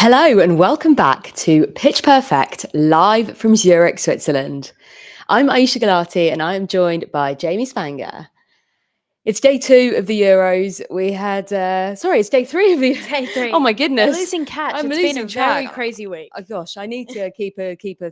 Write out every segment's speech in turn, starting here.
Hello and welcome back to Pitch Perfect, live from Zurich, Switzerland. I'm Ayisha Gulati and I am joined by Jamie Spangher. It's day 2 of the Euros. It's day 3 of the Day 3. Oh my goodness. We're losing catch. I'm It's losing been a track. very crazy week. Oh gosh, I need to keep a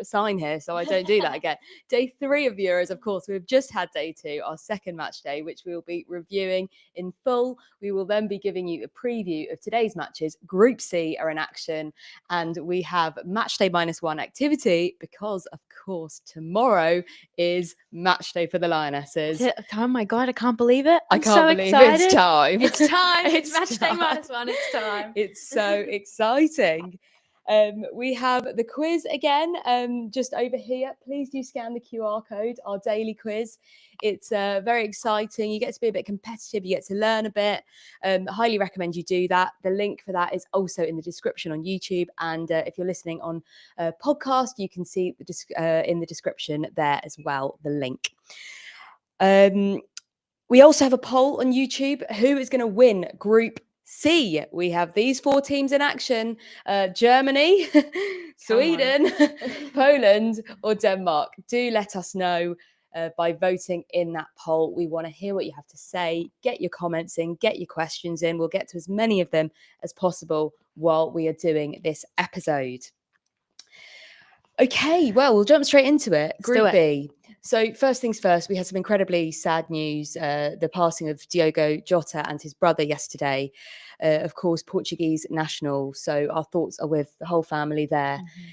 sign here so I don't do that again. Day 3 of the Euros, of course, we've just had day 2, our second match day, which we will be reviewing in full. We will then be giving you a preview of today's matches. Group C are in action, and we have match day -1 activity because, of course, tomorrow is match day for the Lionesses. Oh my God, I can't believe it. I can't believe it's time. It's time. It's match day time. -1. It's time. It's so exciting. We have the quiz again, just over here. Please do scan the QR code, our daily quiz. It's very exciting. You get to be a bit competitive. You get to learn a bit. I highly recommend you do that. The link for that is also in the description on YouTube. And if you're listening on a podcast, you can see in the description there as well, the link. We also have a poll on YouTube. Who is going to win Group C? We have these 4 teams in action: Germany, Sweden, Poland, or Denmark. Do let us know by voting in that poll. We want to hear what you have to say. Get your comments in, get your questions in. We'll get to as many of them as possible while we are doing this episode. Okay, well, we'll jump straight into it. Group B. So first things first, we had some incredibly sad news, the passing of Diogo Jota and his brother yesterday, of course, Portuguese national. So our thoughts are with the whole family there. Mm-hmm.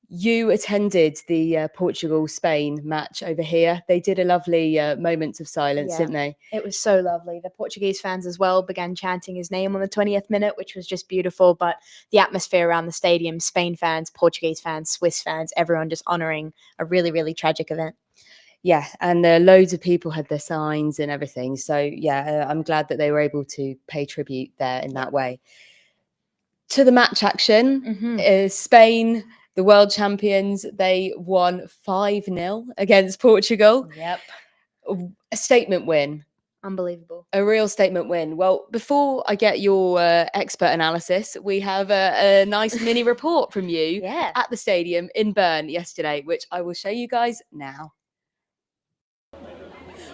You attended the Portugal-Spain match over here. They did a lovely moments of silence, didn't they? It was so lovely. The Portuguese fans as well began chanting his name on the 20th minute, which was just beautiful. But the atmosphere around the stadium, Spain fans, Portuguese fans, Swiss fans, everyone just honouring a really, really tragic event. Yeah, and loads of people had their signs and everything. So, yeah, I'm glad that they were able to pay tribute there in that way. To the match action, Spain, the world champions, they won 5-0 against Portugal. Yep. A statement win. Unbelievable. A real statement win. Well, before I get your expert analysis, we have a nice mini report from you at the stadium in Bern yesterday, which I will show you guys now.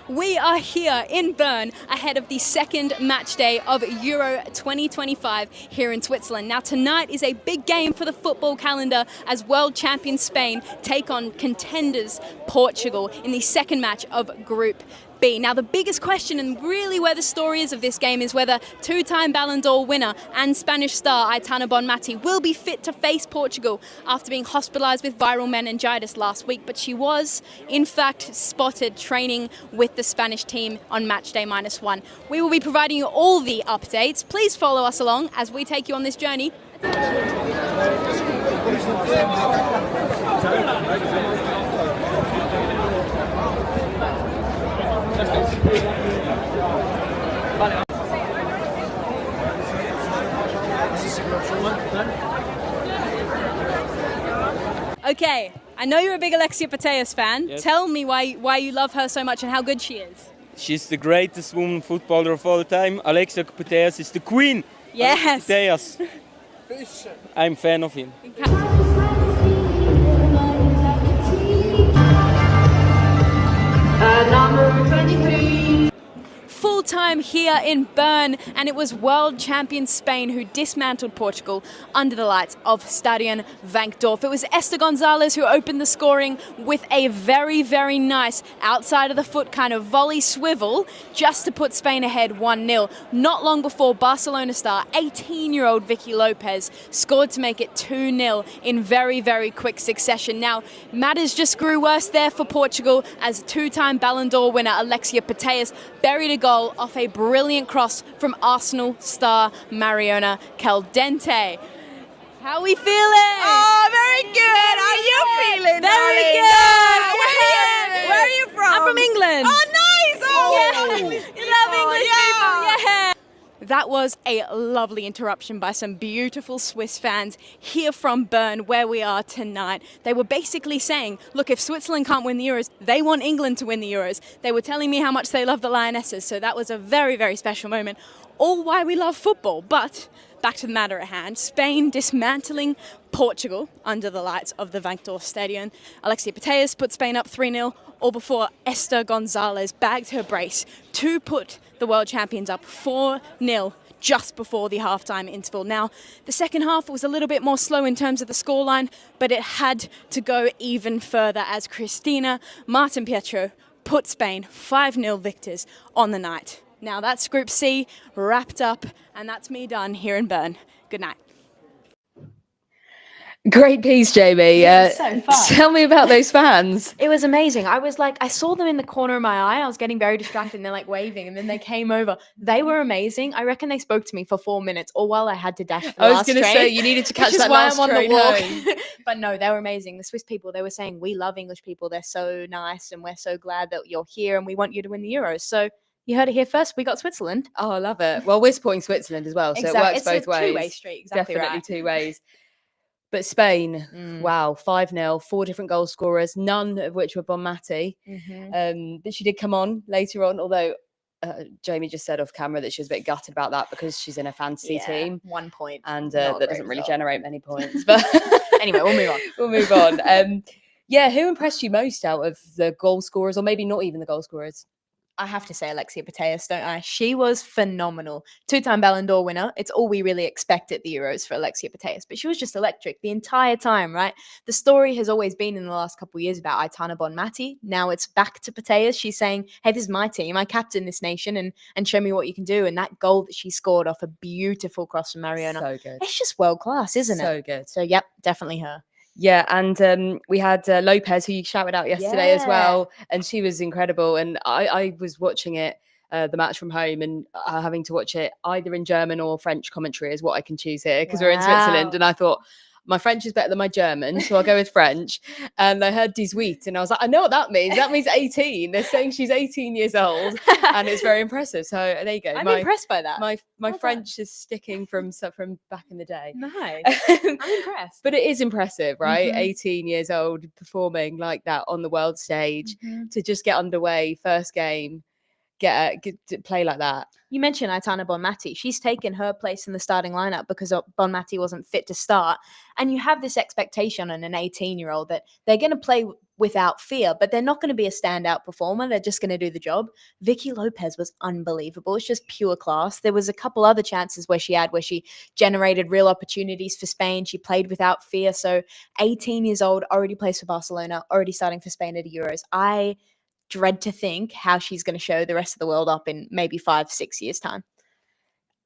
We are here in Bern ahead of the second match day of Euro 2025 here in Switzerland. Now tonight is a big game for the football calendar as world champion Spain take on contenders Portugal in the second match of Group B. Now the biggest question, and really where the story is of this game, is whether 2-time Ballon d'Or winner and Spanish star Aitana Bonmati will be fit to face Portugal after being hospitalised with viral meningitis last week. But she was, in fact, spotted training with the Spanish team on match day -1. We will be providing you all the updates. Please follow us along as we take you on this journey. Okay, I know you're a big Alexia Putellas fan. Yes. Tell me why you love her so much and how good she is. She's the greatest woman footballer of all time. Alexia Putellas is the queen. Yes. Putellas. I'm a fan of him. Number 23. Full time here in Bern, and it was world champion Spain who dismantled Portugal under the lights of Stadion Vankdorf. It was Esther Gonzalez who opened the scoring with a very, very nice outside of the foot kind of volley swivel just to put Spain ahead 1-0. Not long before, Barcelona star 18-year-old Vicky Lopez scored to make it 2-0 in very, very quick succession. Now, matters just grew worse there for Portugal as 2-time Ballon d'Or winner Alexia Putellas buried a goal off a brilliant cross from Arsenal star Mariona Caldente. How are we feeling? Oh, very good. How are you feeling? Very darling? good. Where are you from? I'm from England. Oh, nice. Oh, yeah. You love English people. Yeah. that was a lovely interruption by some beautiful Swiss fans here from Bern, where we are tonight. They were basically saying, look, if Switzerland can't win the Euros, they want England to win the Euros. They were telling me how much they love the Lionesses, so that was a very, very special moment. All why we love football. But back to the matter at hand, Spain dismantling Portugal under the lights of the Vancdorf Stadium. Alexia Putellas put Spain up 3-0, all before Esther Gonzalez bagged her brace to put the world champions up 4-0 just before the halftime interval. Now, the second half was a little bit more slow in terms of the scoreline, but it had to go even further as Cristina Martin Pietro put Spain 5-0 victors on the night. Now that's Group C wrapped up, and that's me done here in Bern. Good night. Great piece, Jamie. So fun. Tell me about those fans. It was amazing. I was like, I saw them in the corner of my eye. I was getting very distracted and they're like waving, and then they came over. They were amazing. I reckon they spoke to me for 4 minutes, all while I had to dash the I was last going to train, say, you needed to catch which is that why last I'm on train the walk. home. But no, they were amazing. The Swiss people, they were saying, we love English people. They're so nice, and we're so glad that you're here, and we want you to win the Euros. So you heard it here first. We got Switzerland. Oh, I love it. Well, we're supporting Switzerland as well, so it works It's both a ways. two-way street. Exactly Definitely right. 2 ways. But Spain, wow, 5-0, 4 different goal scorers, none of which were Bonmati. But she did come on later on, although Jamie just said off camera that she was a bit gutted about that because she's in a fantasy team. 1 point. And Not a that great doesn't really result. generate many points. But Anyway, we'll move on. We'll move on. Yeah, who impressed you most out of the goal scorers, or maybe not even the goal scorers? I have to say Alexia Putellas, don't I? She was phenomenal. 2-time Ballon d'Or winner. It's all we really expect at the Euros for Alexia Putellas, but she was just electric the entire time, right? The story has always been in the last couple of years about Aitana Bonmati. Now it's back to Putellas. She's saying, hey, this is my team. I captain this nation, and show me what you can do. And that goal that she scored off a beautiful cross from Mariona. So good. It's just world class, isn't it? So good. So, yep, definitely her. Yeah, and we had Lopez, who you shouted out yesterday as well, and she was incredible. And I was watching it, the match from home, and having to watch it either in German or French commentary is what I can choose here, because we're in Switzerland. And I thought, my French is better than my German, so I'll go with French. And I heard 18, and I was like, I know what that means. That means 18. They're saying she's 18 years old, and it's very impressive. So there you go. I'm impressed by that. My French is sticking from back in the day. Nice. I'm impressed. But it is impressive, right? 18 years old, performing like that on the world stage, to just get underway, first game, get to play like that. You mentioned Aitana Bonmati. She's taken her place in the starting lineup because Bonmati wasn't fit to start. And you have this expectation on an 18-year-old that they're going to play without fear, but they're not going to be a standout performer. They're just going to do the job. Vicky Lopez was unbelievable. It's just pure class. There was a couple other chances where she generated real opportunities for Spain. She played without fear. So 18 years old, already plays for Barcelona, already starting for Spain at the Euros. I dread to think how she's going to show the rest of the world up in maybe 5-6 years' time.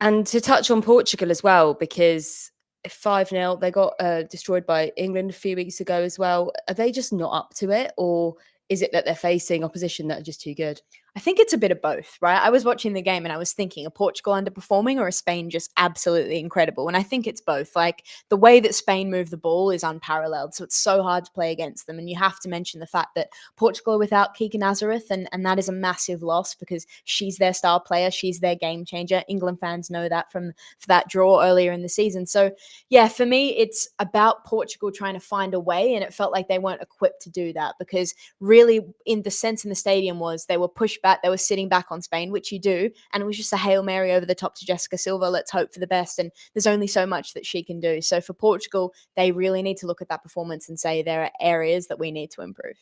And to touch on Portugal as well, because 5-0, they got destroyed by England a few weeks ago as well. Are they just not up to it, or is it that they're facing opposition that are just too good? I think it's a bit of both, right? I was watching the game and I was thinking, are Portugal underperforming or is Spain just absolutely incredible? And I think it's both. Like, the way that Spain move the ball is unparalleled. So it's so hard to play against them. And you have to mention the fact that Portugal are without Keira Nazareth, and that is a massive loss because she's their star player. She's their game changer. England fans know that for that draw earlier in the season. So yeah, for me, it's about Portugal trying to find a way. And it felt like they weren't equipped to do that, because really in the sense in the stadium was they were pushed back. They were sitting back on Spain, which you do. And it was just a Hail Mary over the top to Jessica Silva. Let's hope for the best. And there's only so much that she can do. So for Portugal, they really need to look at that performance and say there are areas that we need to improve.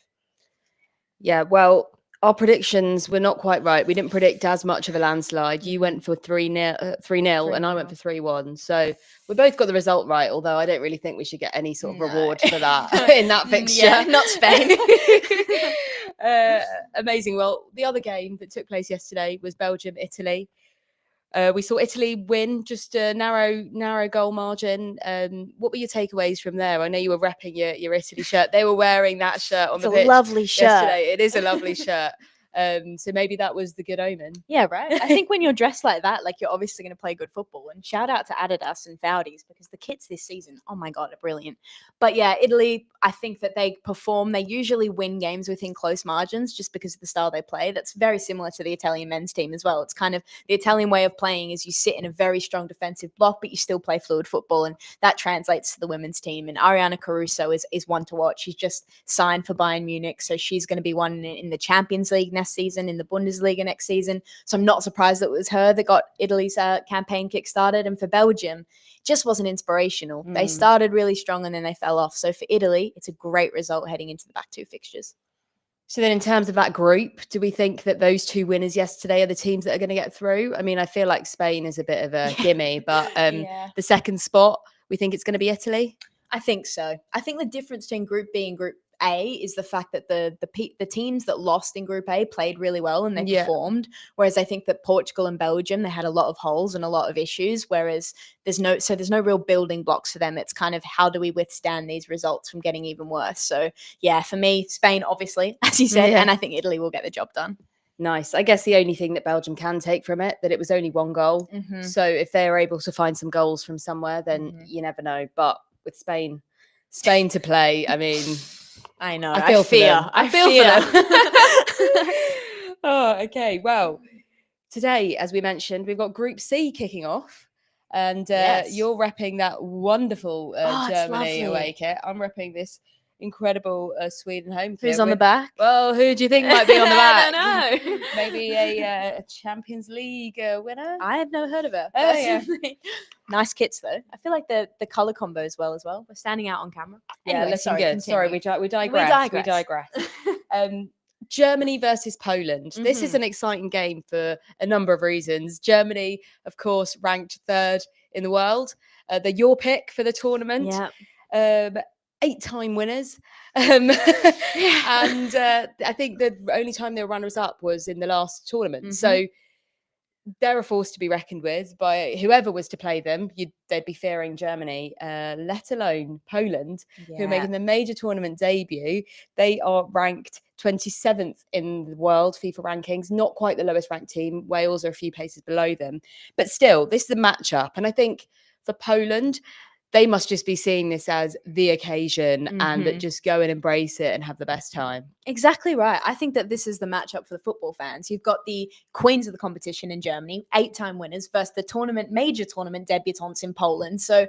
Yeah, well, our predictions were not quite right. We didn't predict as much of a landslide. You went for 3-0 and I went for 3-1. So we both got the result right, although I don't really think we should get any sort of reward for that in that fixture. Yeah, not Spain. Amazing. Well, the other game that took place yesterday was Belgium-Italy. We saw Italy win, just a narrow goal margin. What were your takeaways from there? I know you were repping your Italy shirt. They were wearing that shirt on the pitch. It's a lovely shirt. Yesterday. It is a lovely shirt. So maybe that was the good omen. Yeah, right. I think when you're dressed like that, like you're obviously going to play good football. And shout out to Adidas and Foudies because the kits this season, oh my God, are brilliant. But yeah, Italy, I think that they perform. They usually win games within close margins just because of the style they play. That's very similar to the Italian men's team as well. It's kind of the Italian way of playing is you sit in a very strong defensive block, but you still play fluid football. And that translates to the women's team. And Ariana Caruso is one to watch. She's just signed for Bayern Munich. So she's going to be one in the Champions League next season, in the Bundesliga next season. So I'm not surprised that it was her that got Italy's campaign kick-started. And for Belgium, it just wasn't inspirational. They started really strong and then they fell off. So for Italy, it's a great result heading into the back two fixtures. So then in terms of that group, do we think that those two winners yesterday are the teams that are going to get through? I mean, I feel like Spain is a bit of a gimme, but the second spot, we think it's going to be Italy? I think so. I think the difference between Group B and Group A is the fact that the teams that lost in Group A played really well and they performed. Whereas I think that Portugal and Belgium, they had a lot of holes and a lot of issues. Whereas there's no real building blocks for them. It's kind of how do we withstand these results from getting even worse? So yeah, for me, Spain, obviously, as you said, and I think Italy will get the job done. Nice. I guess the only thing that Belgium can take from it, that it was only one goal. So if they're able to find some goals from somewhere, then you never know. But with Spain to play, I mean, I know. I feel for them. Oh, okay. Well, today, as we mentioned, we've got Group C kicking off. And you're repping that wonderful Germany away kit. I'm repping this incredible Sweden home kit. Who's on the back? Well, who do you think might be on the back? I don't know. Maybe a Champions League winner? I have never heard of it. Oh, yeah. Nice kits though. I feel like the color combo as well. We're standing out on camera. Anyway, looking good. Sorry, we digress. We digress. Germany versus Poland. This is an exciting game for a number of reasons. Germany, of course, ranked third in the world. They're your pick for the tournament. Yeah. 8-time winners. And I think the only time they were runners-up was in the last tournament. So they're a force to be reckoned with by whoever was to play them. They'd be fearing Germany, let alone Poland, who are making the major tournament debut. They are ranked 27th in the world FIFA rankings, not quite the lowest ranked team. Wales are a few places below them. But still, this is a matchup. And I think for Poland, they must just be seeing this as the occasion and just go and embrace it and have the best time. Exactly right. I think that this is the matchup for the football fans. You've got the queens of the competition in Germany, 8-time winners, versus the major tournament debutantes in Poland. So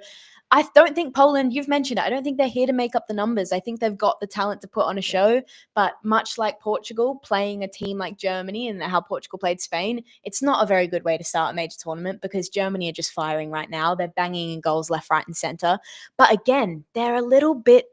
I don't think Poland, you've mentioned it, I don't think they're here to make up the numbers. I think they've got the talent to put on a show, but much like Portugal, playing a team like Germany and how Portugal played Spain, it's not a very good way to start a major tournament because Germany are just firing right now. They're banging in goals left, right, and center. But again, they're a little bit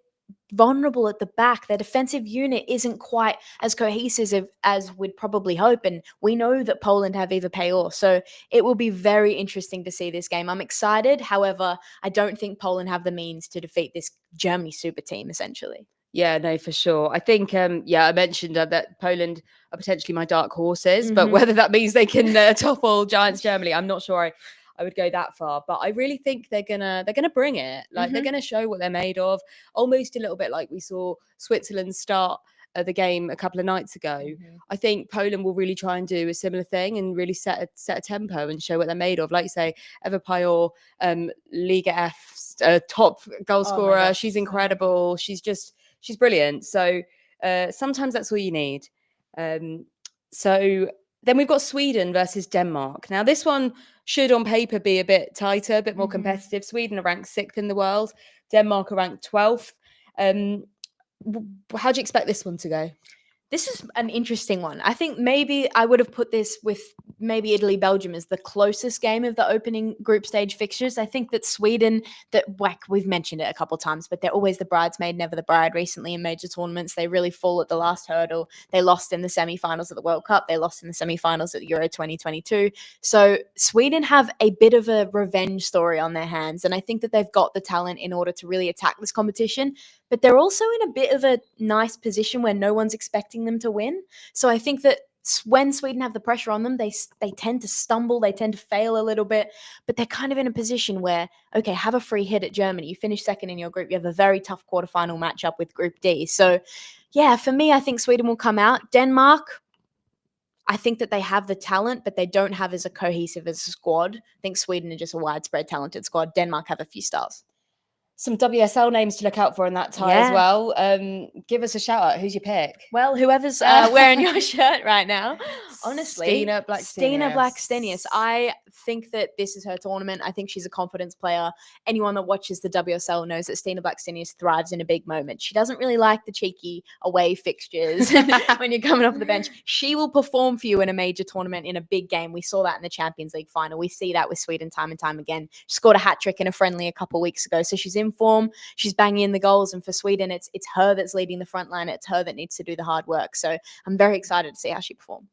vulnerable at the back. Their defensive unit isn't quite as cohesive as we'd probably hope, and we know that Poland have Eva Payor, so it will be very interesting to see this game. I'm excited. However, I don't think Poland have the means to defeat this Germany super team, essentially. Yeah, no, for sure. I think, I mentioned that Poland are potentially my dark horses, but whether that means they can topple Giants Germany, I'm not sure I would go that far, but I really think they're gonna bring it. Like they're gonna show what they're made of, almost a little bit like we saw Switzerland start the game a couple of nights ago. I think Poland will really try and do a similar thing and really set a tempo and show what they're made of. Like you say, Eva Payor, Liga F top goal scorer. She's incredible. She's brilliant. So sometimes that's all you need. So then we've got Sweden versus Denmark. Now, this one should on paper be a bit tighter, a bit more competitive. Sweden are ranked 6th in the world. Denmark are ranked 12th. How do you expect this one to go? This is an interesting one. I think maybe I would have put this with maybe Italy-Belgium as the closest game of the opening group stage fixtures. I think that Sweden, we've mentioned it a couple of times, but they're always the bridesmaid, never the bride recently in major tournaments. They really fall at the last hurdle. They lost in the semi-finals of the World Cup. They lost in the semi-finals at Euro 2022. So Sweden have a bit of a revenge story on their hands. And I think that they've got the talent in order to really attack this competition. But they're also in a bit of a nice position where no one's expecting them to win. So I think that when Sweden have the pressure on them, they tend to stumble, they tend to fail a little bit, but they're kind of in a position where, okay, have a free hit at Germany. You finish second in your group. You have a very tough quarterfinal matchup with Group D. So yeah, for me, I think Sweden will come out. Denmark, I think that they have the talent, but they don't have as a cohesive as a squad. I think Sweden are just a widespread talented squad. Denmark have a few stars. Some WSL names to look out for in that tie as Yeah. well. Give us a shout out. Who's your pick? Well, whoever's wearing your shirt right now, honestly, Stina Stina Blackstenius. Blackstenius. I think that this is her tournament. I think she's a confidence player. Anyone that watches the WSL knows that Stina Blackstenius thrives in a big moment. She doesn't really like the cheeky away fixtures when you're coming off the bench. She will perform for you in a major tournament in a big game. We saw that in the Champions League final. We see that with Sweden time and time again. She scored a hat trick in a friendly a couple of weeks ago, so she's in form. She's banging in the goals, and for Sweden, it's her that's leading the front line. It's her that needs to do the hard work. So I'm very excited to see how she performs.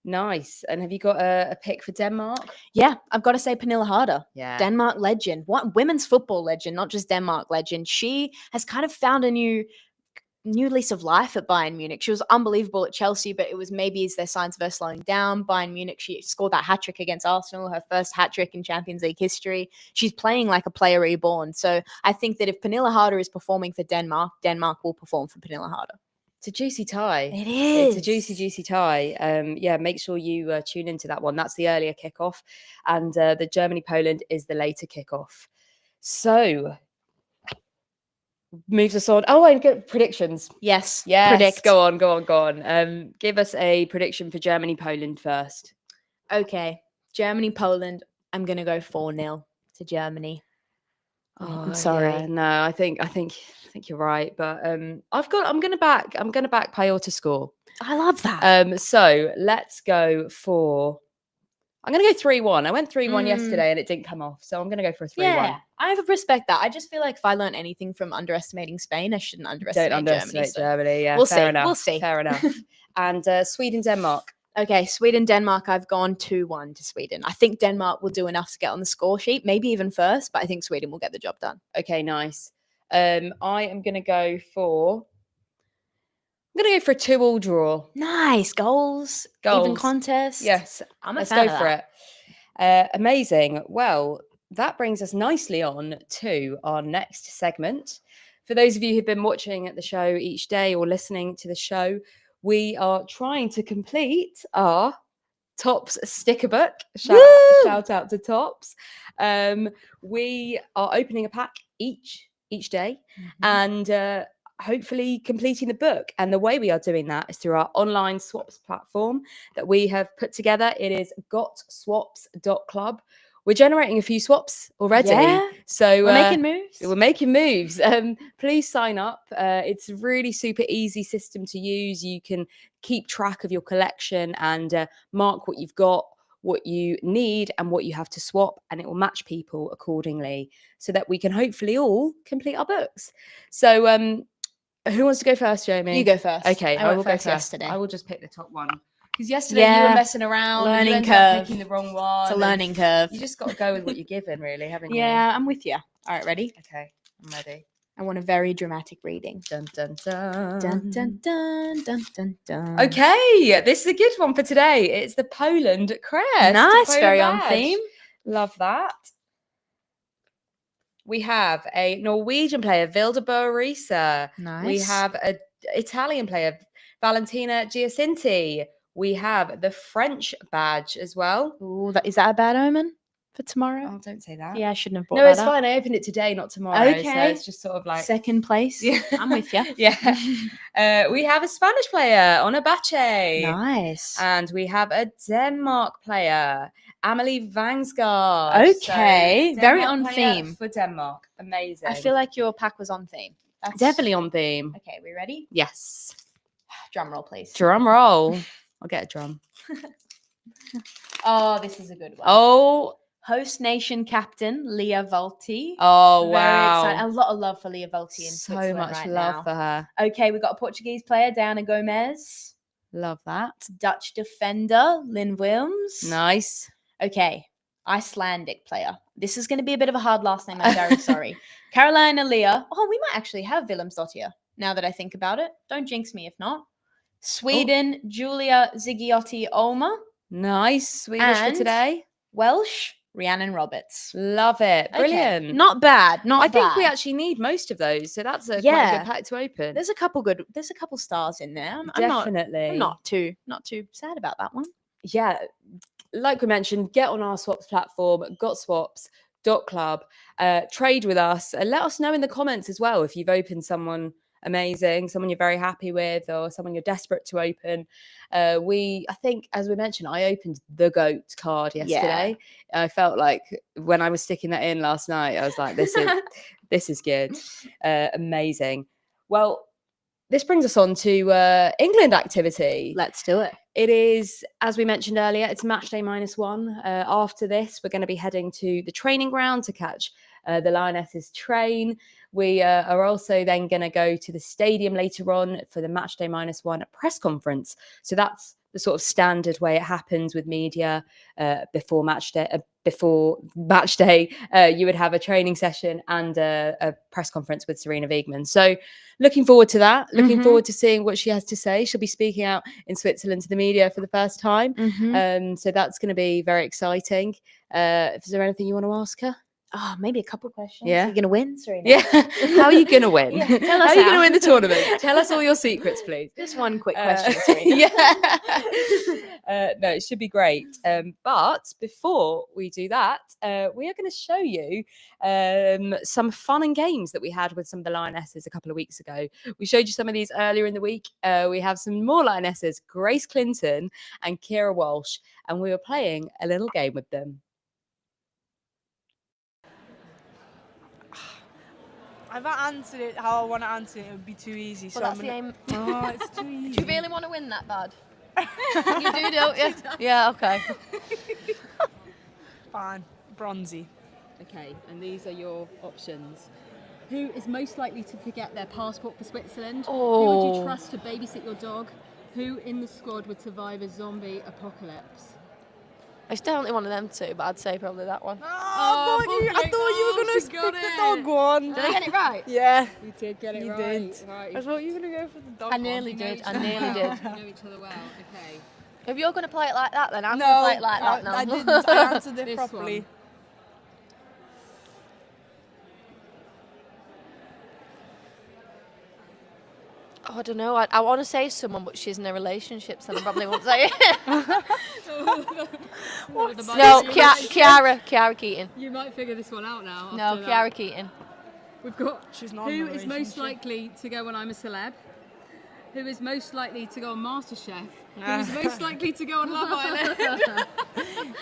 Nice. And have you got a pick for Denmark? Yeah, I've got to say Pernille Harder. Yeah. Denmark legend. What women's football legend, not just Denmark legend. She has kind of found a new lease of life at Bayern Munich. She was unbelievable at Chelsea, but it was maybe as their signs of her slowing down. Bayern Munich, she scored that hat trick against Arsenal, her first hat trick in Champions League history. She's playing like a player reborn. So I think that if Pernille Harder is performing for Denmark, Denmark will perform for Pernille Harder. It's a juicy tie. It is. It's a juicy tie. Yeah, make sure you tune into that one. That's the earlier kickoff, and the Germany-Poland is the later kickoff. So moves us on. Oh, and get predictions. Yes. Predict. Go on. Give us a prediction for Germany-Poland first. Okay. Germany-Poland. I'm gonna go 4-0 to Germany. Oh, I'm sorry. Yeah, no, I think you're right, but I'm gonna back Payot to score. I love that. So let's go for. I'm gonna go 3-1. I went 3-1 yesterday and it didn't come off, so I'm gonna go for a 3-1. Yeah, I respect that. I just feel like if I learned anything from underestimating Spain, I shouldn't underestimate Don't underestimate Germany. Yeah, we'll fair see. enough. We'll see. Fair enough. And Sweden, Denmark. Okay, Sweden, Denmark. I've gone 2-1 to Sweden. I think Denmark will do enough to get on the score sheet, maybe even first, but I think Sweden will get the job done. Okay, nice. I am gonna go for. I'm going to go for a 2-2 draw. Nice. Goals. Even contest. Yes. Let's go for it. Amazing. Well, that brings us nicely on to our next segment. For those of you who've been watching the show each day or listening to the show, we are trying to complete our Tops sticker book. Shout out to Tops. We are opening a pack each day and hopefully completing the book. And the way we are doing that is through our online swaps platform that we have put together. It is gotswaps.club. We're generating a few swaps already. Yeah. So we're making moves. We're making moves. Please sign up. It's a really super easy system to use. You can keep track of your collection and mark what you've got, what you need and what you have to swap, and it will match people accordingly so that we can hopefully all complete our books. So who wants to go first, Jamie? You go first. Okay, I will went first go yesterday. I will just pick the top one. Because yesterday you were messing around. Learning and you ended up curve. picking the wrong one. It's a learning curve. You just got to go with what you're given, really, haven't you? Yeah, I'm with you. All right, ready? Okay, I'm ready. I want a very dramatic reading. Dun, dun, dun. Dun, dun, dun, dun, dun, dun. Okay, this is a good one for today. It's the Poland crest. Nice, Poland very on badge. theme. Love that. We have a Norwegian player, Vilda Boerisa. Nice. We have an Italian player, Valentina Giacinti. We have the French badge as well. Ooh, is that a bad omen for tomorrow? Oh, don't say that. Yeah, I shouldn't have brought No, that it's up. fine. I opened it today, not tomorrow. Okay. So it's just sort of like Second place. Yeah. I'm with you. Yeah. We have a Spanish player, Onabache. Nice. And we have a Denmark player, Amelie Vangsgaard. Okay, very Denmark on player theme. for Denmark. Amazing. I feel like your pack was on theme. That's definitely on theme. Okay, we ready? Yes. Drum roll, please. Drum roll. I'll get a drum. Oh, this is a good one. Oh. Host nation captain Lia Volti. Oh, Very wow. excited. A lot of love for Lia Volti in So Switzerland much right love now. for her. Okay, we've got a Portuguese player, Diana Gomez. Love that. Dutch defender, Lynn Wilms. Nice. Okay, Icelandic player. This is going to be a bit of a hard last name. I'm very sorry. Carolina Leah. Oh, we might actually have Willemsdottir now that I think about it. Don't jinx me if not. Sweden, Julia Zigiotti Olma. Nice. Swedish for And today. Welsh, Rhiannon Roberts. Love it. Okay, Brilliant. not bad. Not I think bad. we actually need most of those. So that's quite a Yeah. good pack to open. There's a couple stars in there. Definitely. I'm not too sad about that one. Yeah, like we mentioned, get on our swaps platform, gotswaps.club, trade with us, and let us know in the comments as well if you've opened someone amazing, someone you're very happy with, or someone you're desperate to open. I think, as we mentioned, I opened the GOAT card yesterday. I felt like when I was sticking that in last night, I was like, this is good. Amazing. Well, this brings us on to England activity. Let's do it. It is, as we mentioned earlier, it's match day -1. After this, we're going to be heading to the training ground to catch the Lionesses train. We are also then going to go to the stadium later on for the match day -1 press conference. So that's the sort of standard way it happens with media before match day. You would have a training session and a press conference with Sarina Wiegman. So looking forward to that. Looking forward to seeing what she has to say. She'll be speaking out in Switzerland to the media for the first time. So that's going to be very exciting. Is there anything you want to ask her? Oh, maybe a couple of questions. Yeah. Are you going to win, Serena? Yeah. How are you going to win? Yeah, tell us how are you going to how. win the tournament? Tell us all your secrets, please. Just one quick question, Serena. Yeah. No, it should be great. But before we do that, we are going to show you some fun and games that we had with some of the Lionesses a couple of weeks ago. We showed you some of these earlier in the week. We have some more Lionesses, Grace Clinton and Keira Walsh, and we were playing a little game with them. If I answered it how I want to answer it, it would be too easy. Well, that's the aim. Oh, it's too easy. Do you really want to win that bad? You do, don't you? Yeah, okay. Fine. Bronzy. Okay, and these are your options. Who is most likely to forget their passport for Switzerland? Who would you trust to babysit your dog? Who in the squad would survive a zombie apocalypse? It's definitely one of them two, but I'd say probably that one. I thought you were going to pick the dog one. Did I get it right? Yeah. You did get it You right. did. Right. I thought you were going to go for the dog I one. nearly did. You know each other well. Okay. If you're going to play it like that, then I'm No, going to play it like that now. I didn't. I answered it This properly. one. Oh, I don't know. I want to say someone, but she's in a relationship, so I probably won't say it. No, Kiara Keaton. You might figure this one out now. No, Kiara Keaton. We've got She's not in who a is most relationship. likely to go on I'm a Celeb? Who is most likely to go on MasterChef? Who is most likely to go on Love Island?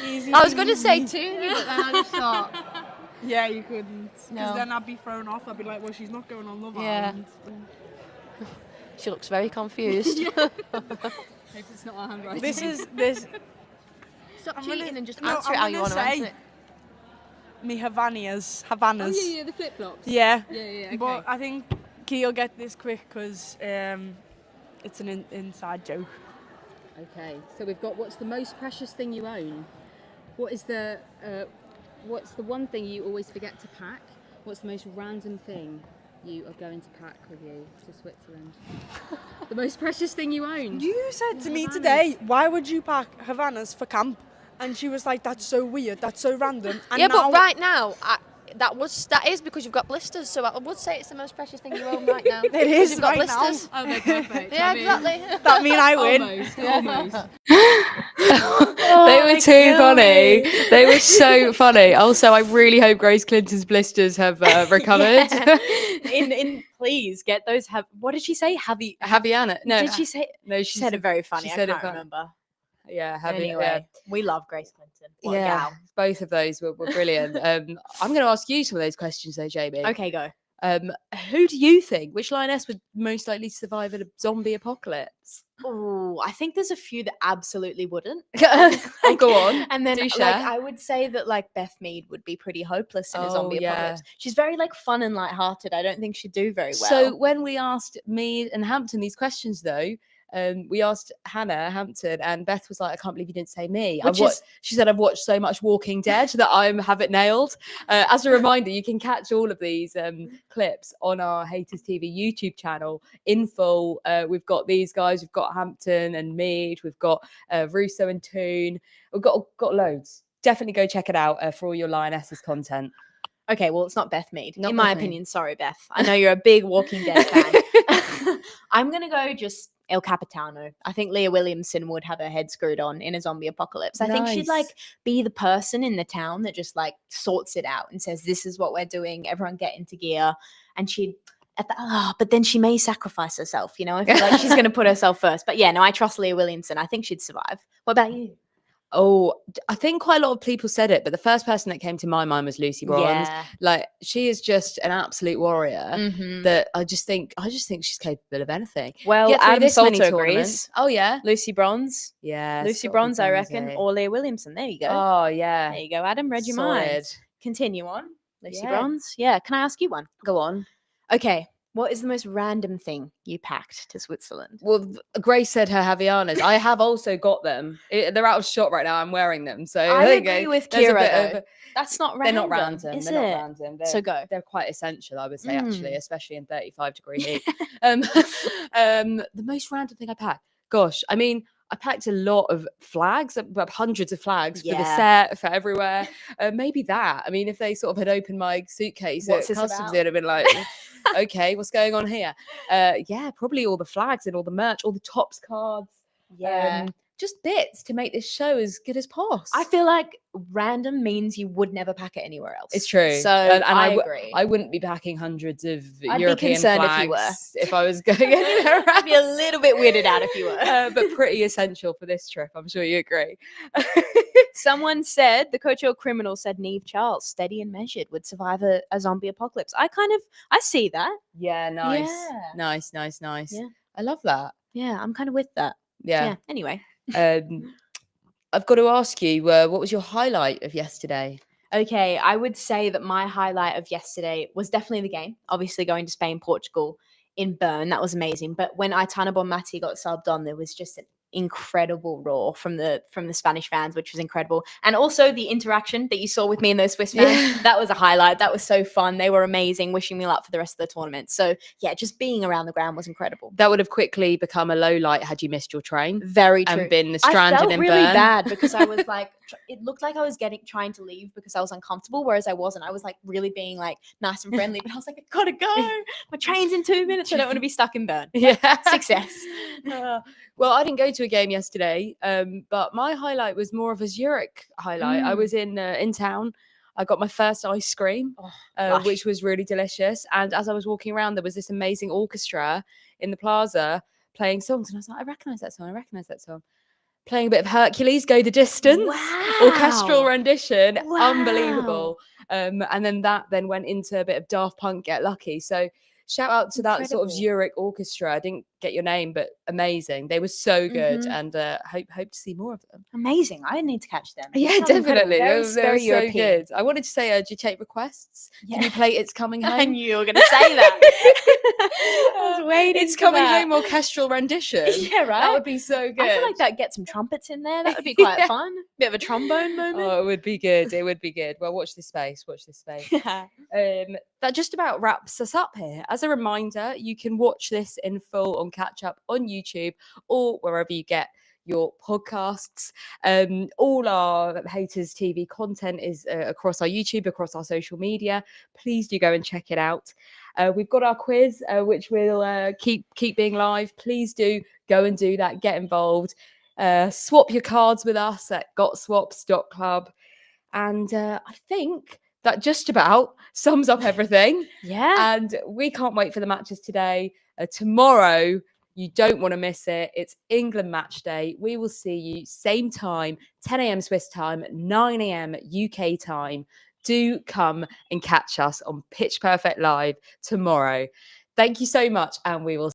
Easy. I was going to say Toonie, but then I just thought, Yeah, you couldn't. Because No. then I'd be thrown off. I'd be like, well, she's not going on Love Yeah. Island. she looks very confused. Hope it's not our handwriting. This. Stop I'm cheating gonna- and just no, answer I'm it how you gonna want to answer say- it. Me Havanas. Oh yeah, the flip flops. Yeah. Yeah. Okay. But I think Key'll get this quick because it's an inside joke. Okay, so we've got what's the most precious thing you own? What's the one thing you always forget to pack? What's the most random thing you are going to pack with you to Switzerland? The most precious thing you own? You said to me Havanas. today, why would you pack Havanas for camp? And she was like, that's so weird, that's so random. And Yeah, now, but right now, that is because you've got blisters, so I would say it's the most precious thing you own right now. It is You've got right now. blisters. Oh, they're perfect. Yeah, I mean, exactly. That mean I win. Almost. They were too funny. They were so funny. Also, I really hope Grace Clinton's blisters have recovered. Please get those. What did she say? Haviana. No. Did she say? No, She said it very funny. she said I it can't fun- remember. Yeah, Anyway, we love Grace Clinton. What a yeah, gal. both of those were brilliant. I'm going to ask you some of those questions, though, Jamie. Okay, go. Who do you think? Which lioness would most likely survive a zombie apocalypse? Oh, I think there's a few that absolutely wouldn't. Oh, go on. And then, Do like, share. I would say that like Beth Mead would be pretty hopeless in a Oh, zombie yeah. apocalypse. She's very like fun and lighthearted. I don't think she'd do very well. So when we asked Mead and Hampton these questions, though, we asked Hannah Hampton, and Beth was like, "I can't believe you didn't say me." She said, "I've watched so much Walking Dead that I have it nailed." As a reminder, you can catch all of these clips on our Haters TV YouTube channel in full. We've got these guys, we've got Hampton and Mead, we've got Russo and Toon, we've got loads. definitely go check it out for all your Lionesses content. Okay, well, it's not Beth Mead. Not in my Beth Mead. opinion, sorry, Beth. I know you're a big Walking Dead fan. I'm going to go just El Capitano. I think Leah Williamson would have her head screwed on in a zombie apocalypse. I think she'd like Nice. be the person in the town that just like sorts it out and says, this is what we're doing. Everyone get into gear. And she'd, but then she may sacrifice herself. You know, I feel like she's going to put herself first. But yeah, no, I trust Leah Williamson. I think she'd survive. What about you? Oh, I think quite a lot of people said it, but the first person that came to my mind was Lucy Bronze. Yeah. Like, she is just an absolute warrior Mhm. that I just think she's capable of anything. Well, Get through Adam this many Salter tournaments. agrees. Oh yeah, Lucy Bronze. yeah. Lucy Scott Bronze, I Van reckon, Zandt. or Leah Williamson. There you go. Oh yeah, There you go, Adam. Read your mind. solid. Continue on. Lucy Yeah. Bronze. Yeah. Can I ask you one? Go on. Okay. What is the most random thing you packed to Switzerland? Well, Grace said her Havianas. I have also got them. They're out of shot right now. I'm wearing them. So I there you agree go. with There's a Keira, bit though. of- That's not They're random. not random. Is They're it? not random. So go. They're quite essential, I would say, actually, Mm. especially in 35-degree heat. The most random thing I packed. Gosh, I mean, I packed a lot of flags, hundreds of flags for the Yeah. set, for everywhere. Maybe that. I mean, if they sort of had opened my suitcase What's at this customs, about? they'd have been like, okay, what's going on here? Yeah, probably all the flags and all the merch, all the tops cards. Yeah. Just bits to make this show as good as possible. I feel like random means you would never pack it anywhere else. It's true. So and I I agree. I wouldn't be packing hundreds of I'd be European concerned if flags you were. if I was going anywhere I'd be a else. little bit weirded out if you were. But pretty essential for this trip. I'm sure you agree. Someone said, the Coachella criminal said Neve Charles, steady and measured, would survive a zombie apocalypse. I see that. Yeah, nice. Yeah. Nice. Yeah. I love that. Yeah, I'm kind of with that. Yeah. Anyway. I've got to ask you, what was your highlight of yesterday? Okay, I would say that my highlight of yesterday was definitely the game. Obviously, going to Spain, Portugal in Bern, that was amazing. But when Aitana Bonmati got subbed on, there was just an incredible roar from the Spanish fans, which was incredible. And also the interaction that you saw with me and those Swiss fans, that was a highlight. That was so fun. They were amazing, wishing me luck for the rest of the tournament. So yeah, just being around the ground was incredible. That would have quickly become a low light had you missed your train. Very true. And been stranded I felt in really Bern. bad because I was like, it looked like I was trying to leave because I was uncomfortable, whereas I wasn't. I was like really being like nice and friendly, but I was like, I gotta go. My train's in 2 minutes. I don't want to be stuck in Bern. Yeah. Success. Well, I didn't go to a game yesterday, but my highlight was more of a Zurich highlight. I was in town. I got my first ice cream, which was really delicious. And as I was walking around, there was this amazing orchestra in the plaza playing songs. And I was like, I recognise that song. Playing a bit of Hercules, Go the Distance. Wow. Orchestral rendition. Wow. Unbelievable. And then that went into a bit of Daft Punk, Get Lucky. So shout out to that sort of Incredible. Zurich orchestra. I didn't get your name, but amazing. They were so good, and hope to see more of them. Amazing. I need to catch them. Yeah, Sounds incredible. definitely. Very, They were very so European. good. I wanted to say, do you take requests? Can you play It's Coming Home? I knew you were going to say that. I was waiting. It's for Coming that. Home orchestral rendition. Yeah, right. That would be so good. I feel like that get some trumpets in there. That would be quite fun. Bit of a trombone moment. Oh, it would be good. It would be good. Well, watch this space. That just about wraps us up here. As a reminder, you can watch this in full on Catch Up on YouTube or wherever you get your podcasts. All our Haters TV content is across our YouTube, across our social media. Please do go and check it out. We've got our quiz, which will keep being live. Please do go and do that. Get involved. Swap your cards with us at gotswaps.club. And I think that just about sums up everything. Yeah. And we can't wait for the matches today. Tomorrow, you don't want to miss it. It's England match day. We will see you same time, 10 a.m. Swiss time, 9 a.m. UK time. Do come and catch us on Pitch Perfect Live tomorrow. Thank you so much, and we will